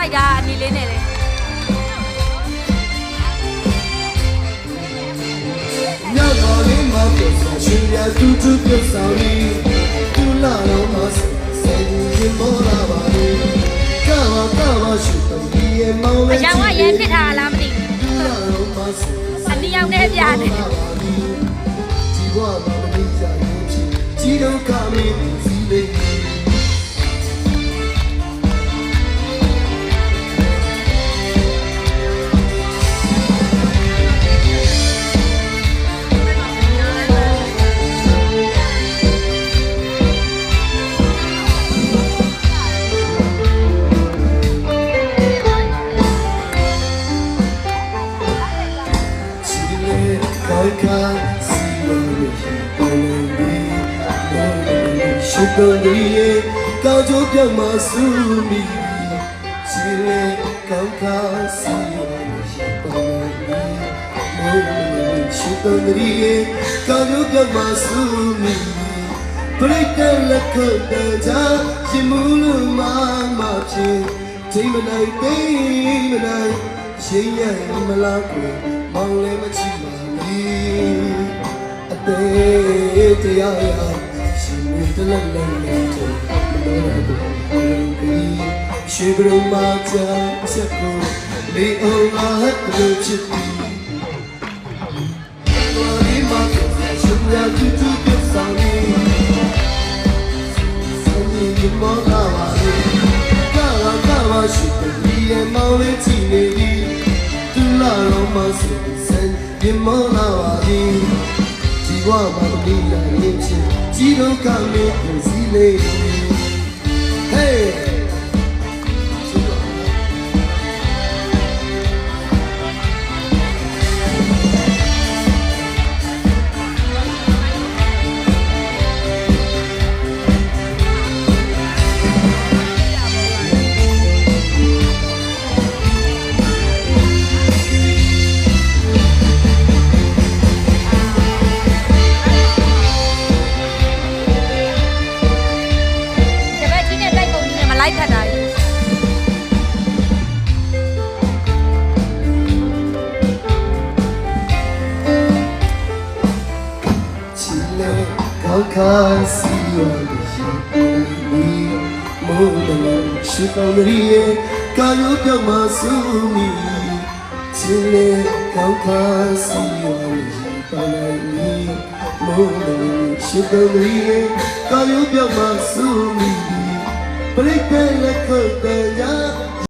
ဖိုက်တာအနေလေးနဲ့လေညတော်လေးမှာပြတ်ဆောင်ရှင်ရတူတူပြတ်ဆောင်လေးသူလာတော့မစေရင်မောလာပါလေကာရှိတော့ဒီရဲ့မောင်လေးအရောင်ကရဲဖြစ်ထားလားမသိဘူးအနီရောင်နဲ့ပြားတယ်ဒီဘဝမှာမနေကြရင်ဖြစ်ကြီးတော့ကမင်းစီလေးတော်လေးကောင်းကျိုးပြောင်းမှဆူမီချီလေကောင်းခါစီရှိပေါ်နေရှိတော်လေးကောင်းကျိုးပြောင်းမှဆူမီပရိသတ်လက်ခုပ်တကြရှင်မူလို့မဖြစ်ချိန်မနိုင်သိမနိုင်ရှင်ရဲ့မလားကိုမောင်လည်းမချီပါဘူးအသေးတရားရတလလနဲ့တော့မလို့တော့ရှိဘရုံမှာချက်ကိုလေးအောင်လာတဲ့ချစ်ပြီးတော်ဒီမှာရှင်ရတူတူပြဆောင်နေဆုံးရမောလာပါလေကာရှိတဲ့ရဲ့မောင်လေးချီနေပြီသူလာတော့မှစံရမောလာပါလေဒီဘဝမှာမနေနိုင်ချင်ជីတော့ကမင်းစီလေးဟေးလိုက်ခတ်တာချီလေကောင်းခါစီရောရှိမိုးလည်းရှိတော်လေးကာယောပြောင်းမှဆူမီချီလေကောင်းခါစီရောရှိပါလေးမိုးလည်းရှိတော်လေးကာယောပြောင်းမှဆူမီပရိသတ်လက်ခုပ်တကြ